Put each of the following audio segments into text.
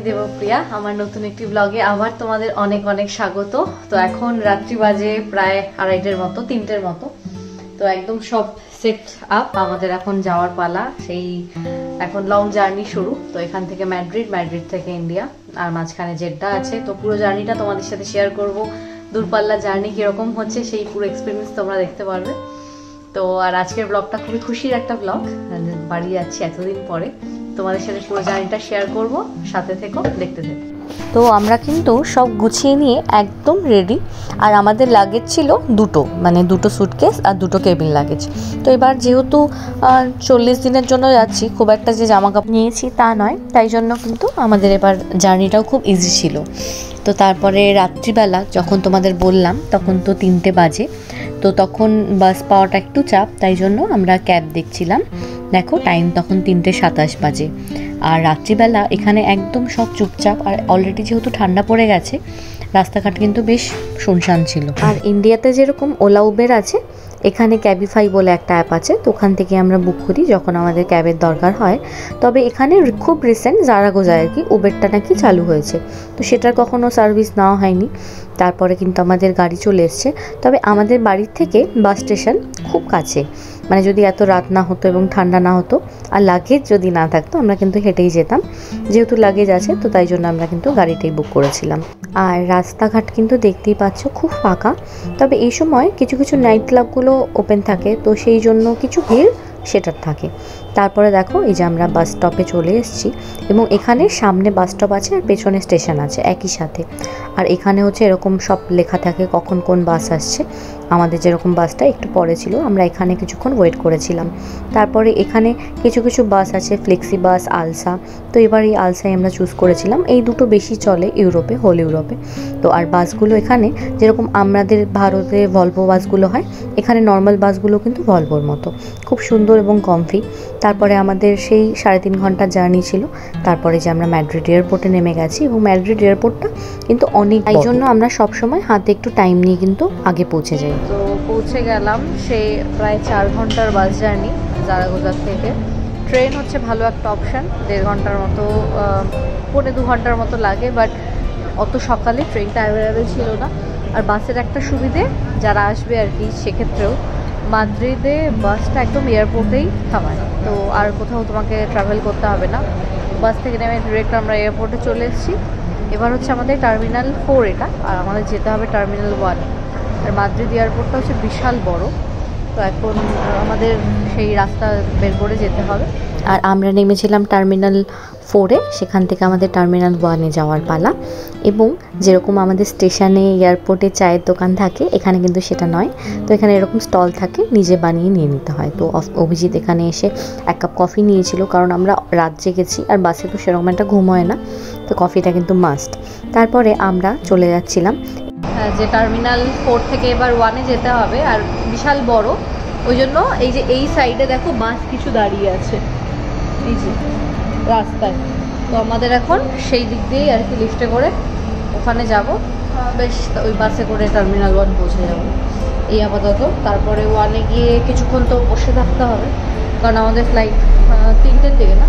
দেবপ্রিয়া আমার নতুন একটি ব্লগে আবার তোমাদের অনেক অনেক স্বাগত। তো এখন রাত্রি বাজে প্রায় 2:30-এর মতো, 3টের মতো। তো একদম সব সেট আপ, আমাদের এখন যাওয়ার পালা। সেই এখন লং জার্নি শুরু। তো এখান থেকে ম্যাড্রিড থেকে ইন্ডিয়া, আর মাঝখানে জেড্ডা আছে। তো পুরো জার্নিটা তোমাদের সাথে শেয়ার করব। দূরপাল্লা জার্নি কিরকম হচ্ছে সেই পুরো এক্সপিরিয়েন্স তোমরা দেখতে পারবে। তো আর আজকের ব্লগটা খুবই খুশির একটা ব্লগ, বাড়ি যাচ্ছি এতদিন পরে। তোমাদের সাথে পুরো জার্নিটা শেয়ার করব, সাথে থেকো, দেখতে থেকো। তো আমরা কিন্তু সব গুছিয়ে নিয়ে একদম রেডি। আর আমাদের লাগেজ ছিল দুটো সুটকেস আর 2টো কেবিন লাগেজ। তো এবার যেহেতু 40 দিনের জন্য যাচ্ছি, খুব একটা যে জামা কাপড় নিয়েছি তা নয়, তাই জন্য কিন্তু আমাদের এবার জার্নিটাও খুব ইজি ছিল। তো তারপরে রাত্রিবেলা যখন তোমাদের বললাম তখন তো 3টে বাজে। তো তখন বাস পাওয়াটা একটু চাপ, তাই জন্য আমরা ক্যাব দেখছিলাম। দেখো টাইম তখন 3:27 বাজে। আর রাত্রিবেলা এখানে একদম সব চুপচাপ, আর অলরেডি যেহেতু ঠান্ডা পড়ে গেছে রাস্তাঘাট কিন্তু বেশ শুনশান ছিল। আর ইন্ডিয়াতে যেরকম ওলা উবের আছে, এখানে ক্যাবিফাই বলে একটা অ্যাপ আছে। তো ওখান থেকে আমরা বুক করি যখন আমাদের ক্যাবের দরকার হয়। তবে এখানে খুব রিসেন্ট জারাগোজায় আর কি উবেরটা নাকি চালু হয়েছে, তো সেটার কখনো সার্ভিস নেওয়া হয়নি। তারপরে কিন্তু আমাদের গাড়ি চলে এসছে। তবে আমাদের বাড়ির থেকে বাস স্টেশন খুব কাছে, মানে যদি এত রাত না হতো এবং ঠান্ডা না হতো আর লাগেজ যদি না থাকতো আমরা কিন্তু হেঁটেই যেতাম। যেহেতু লাগেজ আছে তো তাই জন্য আমরা কিন্তু গাড়িটাই বুক করেছিলাম। আর রাস্তাঘাট কিন্তু দেখতেই পাচ্ছ খুব ফাঁকা। তবে এই সময় কিছু কিছু নাইট ক্লাবগুলো ওপেন থাকে, তো সেই জন্য কিছু ভিড় সেটার থাকে। তারপরে দেখো এই যে আমরা বাস স্টপে চলে এসেছি, এবং এখানে সামনে বাস স্টপ আছে আর পেছনে স্টেশন আছে একই সাথে। আর এখানে হচ্ছে এরকম সব লেখা থাকে কখন কোন বাস আসছে। আমাদের যেরকম বাসটা একটু পরে ছিল, আমরা এখানে কিছুক্ষণ ওয়েট করেছিলাম। তারপরে এখানে কিছু কিছু বাস আছে, ফ্লেক্সি বাস, আলসা। তো এবার এই আলসাই আমরা চুজ করেছিলাম। এই দুটো বেশি চলে ইউরোপে, হোল ইউরোপে। তো আর বাসগুলো এখানে যেরকম আমাদের ভারতে ভলভো বাসগুলো হয়, এখানে নর্মাল বাসগুলো কিন্তু ভলভোর মতো, খুব সুন্দর এবং কমফি। তারপরে আমাদের সেই 3.5 ঘন্টার জার্নি ছিল। তারপরে যে আমরা ম্যাড্রিড এয়ারপোর্টে নেমে গেছি, এবং ম্যাড্রিড এয়ারপোর্টটা কিন্তু অনেক, এই জন্য আমরা সবসময় হাতে একটু টাইম নিয়ে কিন্তু আগে পৌঁছে যাই। তো পৌঁছে গেলাম সেই প্রায় 4 ঘন্টার বাস জার্নি জারাগোজার থেকে। ট্রেন হচ্ছে ভালো একটা অপশান, 1.5 ঘন্টার মতো, 2.25 ঘন্টার মতো লাগে। বাট অত সকালে ট্রেনটা অ্যাভেলেবেল ছিল না। আর বাসের একটা সুবিধে যারা আসবে আর কি, সেক্ষেত্রেও মাদ্রিদে বাসটা একদম এয়ারপোর্টেই থামায়। তো আর কোথাও তোমাকে ট্রাভেল করতে হবে না। বাস থেকে নেমে ডিরেক্ট আমরা এয়ারপোর্টে চলে এসেছি। এবার হচ্ছে আমাদের টার্মিনাল 4 এটা, আর আমাদের যেতে হবে টার্মিনাল 1। আর মাদ্রিদ এয়ারপোর্টটা হচ্ছে বিশাল বড়। তো এখন আমাদের সেই রাস্তা বের করে যেতে হবে। আর আমরা নেমেছিলাম টার্মিনাল 4-এ, সেখান থেকে আমাদের টার্মিনাল 1-এ যাওয়ার পালা। এবং যেরকম আমাদের স্টেশনে এয়ারপোর্টে চায়ের দোকান থাকে, এখানে কিন্তু সেটা নয়। তো এখানে এরকম স্টল থাকে, নিজে বানিয়ে নিয়ে নিতে হয়। তো অভিজিৎ এখানে এসে 1 কাপ কফি নিয়েছিল, কারণ আমরা রাত জেগেছি আর বাসে তো সেরকম একটা ঘুম হয় না, তো কফিটা কিন্তু মাস্ট। তারপরে আমরা চলে যাচ্ছিলাম যে টার্মিনাল 4 থেকে এবার 1-এ যেতে হবে। আর বিশাল বড়, ওই জন্য এই যে এই সাইডে দেখো বাস কিছু দাঁড়িয়ে আছে এই যে রাস্তায়। তো আমাদের এখন সেই দিক দিয়েই আর কি লিফটে করে ওখানে যাব। বেশ ওই বাসে করে টার্মিনাল 1 পৌঁছে যাব এই আপাতত। তারপরে 1-এ গিয়ে কিছুক্ষণ তো বসে থাকতে হবে, কারণ আমাদের ফ্লাইট 3টের দিকে না।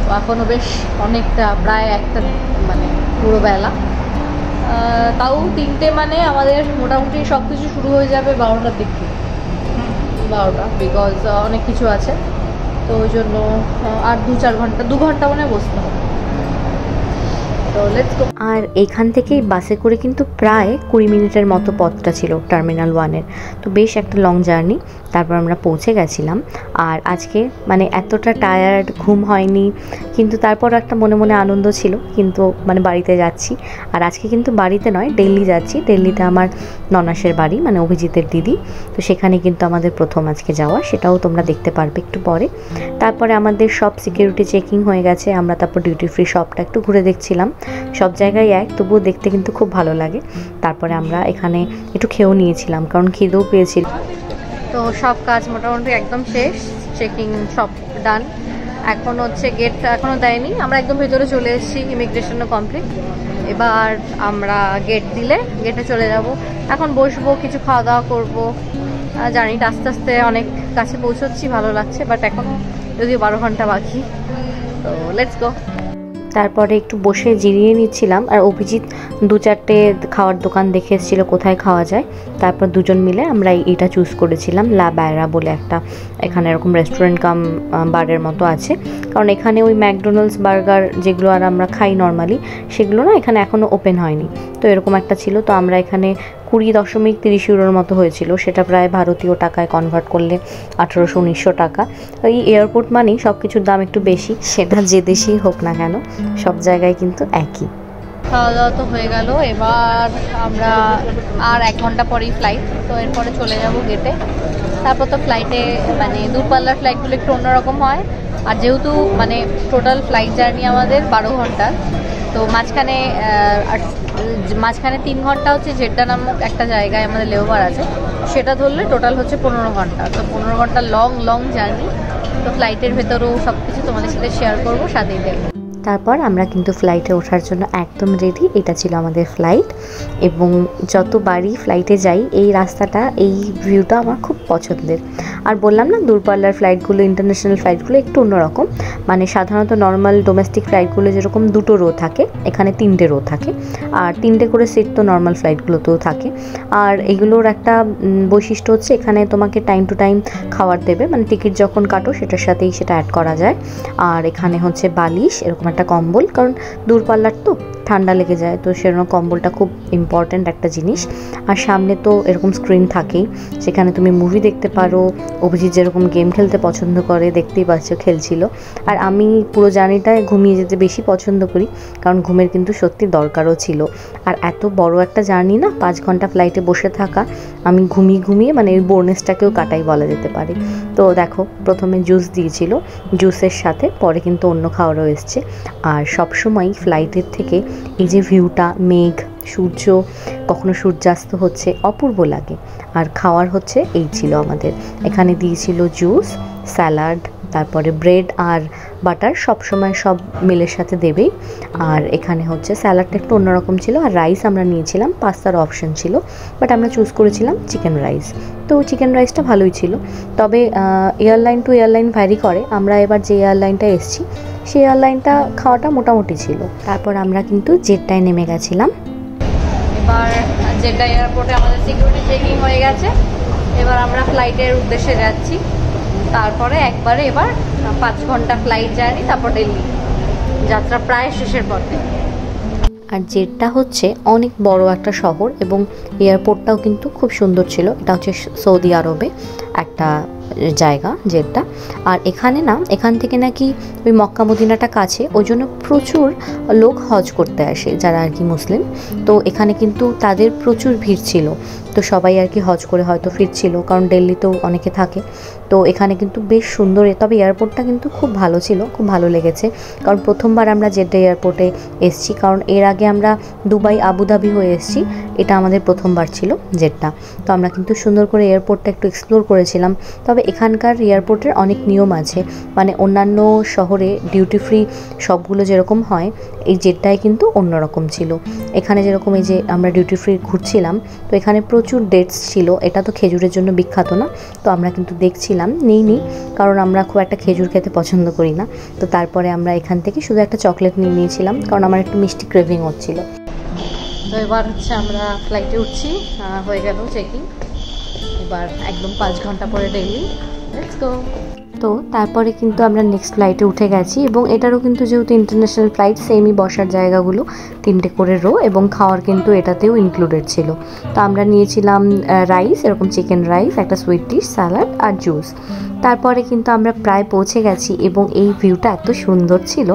তো এখনও বেশ অনেকটা, প্রায় একটা মানে পুরো বেলা। তাও 3টে মানে আমাদের মোটামুটি সব কিছু শুরু হয়ে যাবে 12টার দিক থেকে, 12টা, বিকজ অনেক কিছু আছে। তো ওই জন্য আর 2 ঘন্টা মানে বসতে হবে। তো লেটস গো। আর এখান থেকেই বাসে করে কিন্তু প্রায় 20 মিনিটের মতো পথটা ছিল টার্মিনাল 1-এর। তো বেশ একটা লং জার্নি। তারপর আমরা পৌঁছে গেছিলাম। আর আজকে মানে এতটা টায়ার্ড, ঘুম হয়নি, কিন্তু তারপর একটা মনে মনে আনন্দ ছিল, কিন্তু মানে বাড়িতে যাচ্ছি। আর আজকে কিন্তু বাড়িতে নয়, দিল্লি যাচ্ছি। দিল্লিতে আমার ননাসের বাড়ি, মানে অভিজিতের দিদি। তো সেখানে কিন্তু আমাদের প্রথম আজকে যাওয়া, সেটাও তোমরা দেখতে পারবে একটু পরে। তারপরে আমাদের সব সিকিউরিটি চেকিং হয়ে গেছে। আমরা তারপর ডিউটি ফ্রি শপটা একটু ঘুরে দেখছিলাম। সব জায়গায় তবুও দেখতে কিন্তু খুব ভালো লাগে। তারপরে আমরা এখানে একটু খেয়েও নিয়েছিলাম, কারণ খিদেও পেয়েছিল। তো সব কাজ মোটামুটি একদম শেষ, চেকিং সব ডান। এখন হচ্ছে গেট এখনও দেয়নি, আমরা একদম ভেতরে চলে এসেছি, ইমিগ্রেশনও কমপ্লিট। এবার আমরা গেট দিলে গেটে চলে যাব। এখন বসবো, কিছু খাওয়া দাওয়া করবো। জার্নিটা আস্তে আস্তে অনেক কাছে পৌঁছচ্ছি, ভালো লাগছে। বাট এখনও যদিও 12 ঘন্টা বাকি। তো লেটস গো। তারপরে একটু বসে জিরিয়ে নিচ্ছিলাম, আর অভিজিৎ 2-4টে খাওয়ার দোকান দেখে এসেছিলো কোথায় খাওয়া যায়। তারপর দুজন মিলে আমরা এটা চুজ করেছিলাম, লা বাইরা বলে একটা এখানে এরকম রেস্টুরেন্ট কাম বারের মতো আছে। কারণ এখানে ওই ম্যাকডোনাল্ডস বার্গার যেগুলো আর আমরা খাই নর্মালি, সেগুলো না এখানে এখনও ওপেন হয়নি। তো এরকম একটা ছিল, তো আমরা এখানে 20.30 ইউরোর মতো হয়েছিল, সেটা প্রায় ভারতীয় টাকায় কনভার্ট করলে 1800-1900 টাকা। এই এয়ারপোর্ট মানেই সব কিছুর দাম একটু বেশি, সেটা যে দেশেই হোক না কেন, সব জায়গায় কিন্তু একই। খাওয়া দাওয়া তো হয়ে গেল, এবার আমরা আর 1 ঘন্টা পরেই ফ্লাইট, তো এরপরে চলে যাব গেটে। তারপর তো ফ্লাইটে মানে দূরপাল্লার ফ্লাইটগুলো একটু অন্যরকম হয়, আর যেহেতু মানে টোটাল ফ্লাইট জার্নি আমাদের 12 ঘন্টার, তো মাঝখানে 3 ঘন্টা হচ্ছে জেড্ডা নামক একটা জায়গায় আমাদের লেওভার আছে, সেটা ধরলে টোটাল হচ্ছে 15 ঘন্টা। তো 15 ঘন্টা লং জার্নি। তো ফ্লাইটের ভেতরেও সব কিছু তোমাদের সাথে শেয়ার করবো, সাথেই দেখবো। তারপর আমরা কিন্তু ফ্লাইটে ওঠার জন্য একদম রেডি। এটা ছিল আমাদের ফ্লাইট, এবং যতবারই ফ্লাইটে যাই এই রাস্তাটা, এই ভিউটা আমার খুব পছন্দের। আর বললাম না, দূরপাল্লার ফ্লাইটগুলো, ইন্টারন্যাশনাল ফ্লাইটগুলো একটু অন্যরকম। মানে সাধারণত নর্মাল ডোমেস্টিক ফ্লাইটগুলো যেরকম 2টো রো থাকে, এখানে 3টে রো থাকে, আর 3টে করে সিট তো নর্মাল ফ্লাইটগুলোতেও থাকে। আর এগুলোর একটা বৈশিষ্ট্য হচ্ছে এখানে তোমাকে টাইম টু টাইম খাবার দেবে, মানে টিকিট যখন কাটো সেটার সাথেই সেটা অ্যাড করা যায়। আর এখানে হচ্ছে বালিশ, এরকম একটা কম্বল, কারণ দূরপাল্লার তো ঠান্ডা লেগে যায়, তো সেরকম কম্বলটা খুব ইম্পর্ট্যান্ট একটা জিনিস। আর সামনে তো এরকম স্ক্রিন থাকেই, সেখানে তুমি মুভি দেখতে পারো। অভিজিৎ যেরকম গেম খেলতে পছন্দ করে, দেখতেই পাচ্ছ খেলছিল। আর আমি পুরো জার্নিটায় ঘুমিয়ে যেতে বেশি পছন্দ করি, কারণ ঘুমের কিন্তু সত্যি দরকারও ছিল। আর এত বড় একটা জার্নি না, 5 ঘন্টা ফ্লাইটে বসে থাকা, আমি ঘুমিয়ে মানে ওই বোরনেসটাকেও কাটাই বলা যেতে পারে। তো দেখো, প্রথমে জুস দিয়েছিল, জুসের সাথে পরে কিন্তু অন্য খাওয়ারও এসছে। আর সবসময় ফ্লাইটের থেকে এই যে ভিউটা, মেঘ, সূর্য, কখনো সূর্যাস্ত হচ্ছে, অপূর্ব লাগে। আর খাওয়ার হচ্ছে এই ছিল আমাদের, এখানে দিয়েছিল জুস, স্যালাড, তারপরে ব্রেড আর বাটার, সবসময় সব মিলের সাথে দেবেই। আর এখানে হচ্ছে স্যালাডটা একটু অন্যরকম ছিল, আর রাইস আমরা নিয়েছিলাম, পাস্তার অপশন ছিল, বাট আমরা চুজ করেছিলাম চিকেন রাইস। তো চিকেন রাইসটা ভালোই ছিল, তবে এয়ারলাইন টু এয়ারলাইন ভ্যারি করে। আমরা এবার যে এয়ারলাইনটা এসেছি সেই এয়ারলাইনটা খাওয়াটা মোটামুটি ছিল। তারপর আমরা কিন্তু জেড্ডায় নেমে গেছিলাম। এবার জেড্ডা এয়ারপোর্টে আমাদের সিকিউরিটি চেকিং হয়ে গেছে, এবার আমরা ফ্লাইটের উদ্দেশ্যে যাচ্ছি। তারপরে একবারে এবার 5 ঘন্টা ফ্লাইট জার্নি, তারপর দিল্লি যাত্রা প্রায় শেষের পথে। আর জেড্ডা হচ্ছে অনেক বড় একটা শহর, এবং এয়ারপোর্টটাও কিন্তু খুব সুন্দর ছিল। এটা হচ্ছে সৌদি আরবে একটা জায়গা জেড্ডা। আর এখান থেকে নাকি ওই মক্কা মদিনাটা কাছে, ওই জন্য প্রচুর লোক হজ করতে আসে যারা আর কি মুসলিম। তো এখানে কিন্তু তাদের প্রচুর ভিড় ছিল, তো সবাই আর কি হজ করে হয়তো ফিরছিল, কারণ দিল্লিতেও অনেকে থাকে। তো এখানে কিন্তু বেশ সুন্দর, তবে এয়ারপোর্টটা কিন্তু খুব ভালো ছিল, খুব ভালো লেগেছে। কারণ প্রথমবার আমরা জেড্ডা এয়ারপোর্টে এসেছি, কারণ এর আগে আমরা দুবাই, আবুধাবি হয়ে এসেছি, এটা আমাদের প্রথমবার ছিল জেড্ডা। তো আমরা কিন্তু সুন্দর করে এয়ারপোর্টটা একটু এক্সপ্লোর করেছিলাম। তবে এখানকার এয়ারপোর্টের অনেক নিয়ম আছে, মানে অন্যান্য শহরে ডিউটি ফ্রি সবগুলো যেরকম হয়, এই জেড্ডায় কিন্তু অন্যরকম ছিল। এখানে যেরকম এই যে আমরা ডিউটি ফ্রি ঘুরছিলাম, তো এখানে প্রচুর ডেটস ছিল। এটা তো খেজুরের জন্য বিখ্যাত না, তো আমরা কিন্তু দেখছিলাম, নিইনি, কারণ আমরা খুব একটা খেজুর খেতে পছন্দ করি না। তো তারপরে আমরা এখান থেকে শুধু একটা চকলেট নিয়ে নিয়েছিলাম, কারণ আমার একটু মিষ্টি ক্রেভিং হচ্ছিল। তো এবার হচ্ছে আমরা ফ্লাইটে উঠছি, হয়ে গেল চেকিং, এবার একদম 5 ঘন্টা পরে দিল্লি। Let's go. তো তারপরে কিন্তু আমরা নেক্সট ফ্লাইটে উঠে গেছি, এবং এটারও কিন্তু যেহেতু ইন্টারন্যাশনাল ফ্লাইট, সেমই বসার জায়গাগুলো 3টে করে রো, এবং খাওয়ার কিন্তু এটাতেও ইনক্লুডেড ছিল। তো আমরা নিয়েছিলাম রাইস, এরকম চিকেন রাইস, একটা সুইট ডিশ, স্যালাড আর জুস। তারপরে কিন্তু আমরা প্রায় পৌঁছে গেছি, এবং এই ভিউটা এত সুন্দর ছিল,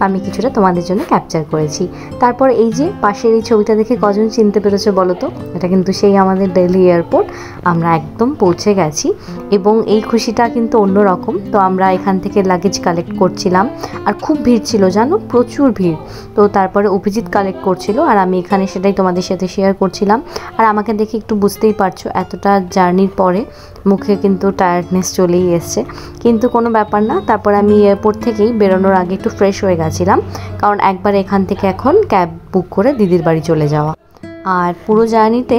আমি কিছুটা তোমাদের জন্য ক্যাপচার করেছি। তারপর এই যে পাশের এই ছবিটা দেখে কজন চিনতে পেরেছো বলো তো, এটা কিন্তু সেই আমাদের দিল্লি এয়ারপোর্ট। আমরা একদম পৌঁছে গেছি, এবং এই খুশিটা কিন্তু অন্যরকম। তো আমরা এখান থেকে লাগেজ কালেক্ট করছিলাম, আর খুব ভিড় ছিল জানো, প্রচুর ভিড়। তো তারপরে অভিজিৎ কালেক্ট করছিল, আর আমি এখানে সেটাই তোমাদের সাথে শেয়ার করছিলাম। আর আমাকে দেখে একটু বুঝতেই পারছো, এতটা জার্নির পরে মুখে কিন্তু টায়ার্ডনেস চলেই এসছে, কিন্তু কোনো ব্যাপার না। তারপর আমি এয়ারপোর্ট থেকেই বেরোনোর আগে একটু ফ্রেশ হয়ে গেছিলাম, কারণ একবার এখান থেকে এখন ক্যাব বুক করে দিদির বাড়ি চলে যাওয়া। আর পুরো জার্নিতে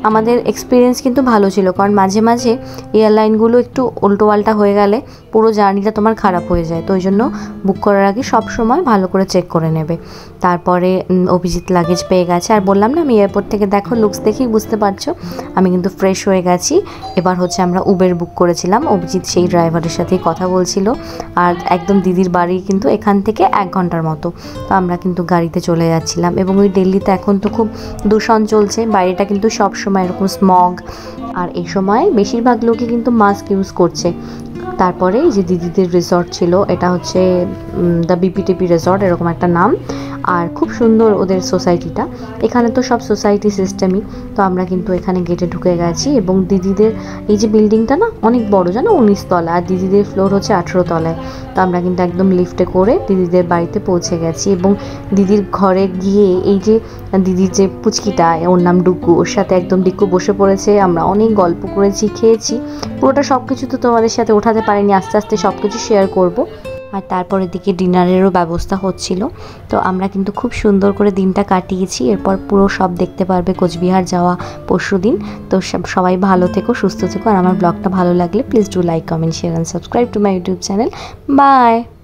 আমাদের এক্সপিরিয়েন্স কিন্তু ভালো ছিল, কারণ মাঝে মাঝে এয়ারলাইনগুলো একটু উল্টোপাল্টা হয়ে গেলে পুরো জার্নিটা তোমার খারাপ হয়ে যায়। তো ওই জন্য বুক করার আগে সব সময় ভালো করে চেক করে নেবে। তারপরে অভিজিৎ লাগেজ পেয়ে গেছে। আর বললাম না, আমি এয়ারপোর্ট থেকে দেখো লুকস দেখেই বুঝতে পারছো আমি কিন্তু ফ্রেশ হয়ে গেছি। এবার হচ্ছে আমরা উবের বুক করেছিলাম, অভিজিৎ সেই ড্রাইভারের সাথেই কথা বলছিল। আর একদম দিদির বাড়ি কিন্তু এখান থেকে 1 ঘন্টার মতো। তো আমরা কিন্তু গাড়িতে চলে যাচ্ছিলাম। এবং ওই দিল্লিতে এখন তো খুব দূষণ চলছে, বাইরেটা কিন্তু সব সময় এরকম স্মগ, আর এই সময় বেশিরভাগ লোকই কিন্তু মাস্ক ইউজ করছে। তারপরে এই যে দিদিদের রিসর্ট ছিল, এটা হচ্ছে দ্য বিপিটিপি রিসর্ট, এরকম একটা নাম। আর খুব সুন্দর ওদের সোসাইটিটা, এখানে তো সব সোসাইটি সিস্টেমই। তো আমরা কিন্তু এখানে গেটে ঢুকে গেছি। এবং দিদিদের এই যে বিল্ডিংটা না অনেক বড়, জানো, 19 তলা, আর দিদিদের ফ্লোর হচ্ছে 18 তলায়। তো আমরা কিন্তু একদম লিফটে করে দিদিদের বাড়িতে পৌঁছে গেছি। এবং দিদির ঘরে গিয়ে এই যে দিদির যে পুচকিটা, ওর নাম ডুকু, ওর সাথে একদম ডিক্কু বসে পড়েছে। আমরা অনেক গল্প করেছি, খেয়েছি। পুরোটা সব কিছু তো তোমাদের সাথে ওঠাতে পারিনি, আস্তে আস্তে সব কিছু শেয়ার করব। আর তারপরের দিকে ডিনারেরও ব্যবস্থা হচ্ছিল। তো আমরা কিন্তু খুব সুন্দর করে দিনটা কাটিয়েছি। এরপর পুরো সব দেখতে পারবে কোচবিহার যাওয়া পরশু দিন। তো সবাই ভালো থেকো, সুস্থ থেকো। আর আমার ব্লগটা ভালো লাগলে please do like, comment, share and subscribe to my YouTube channel. By.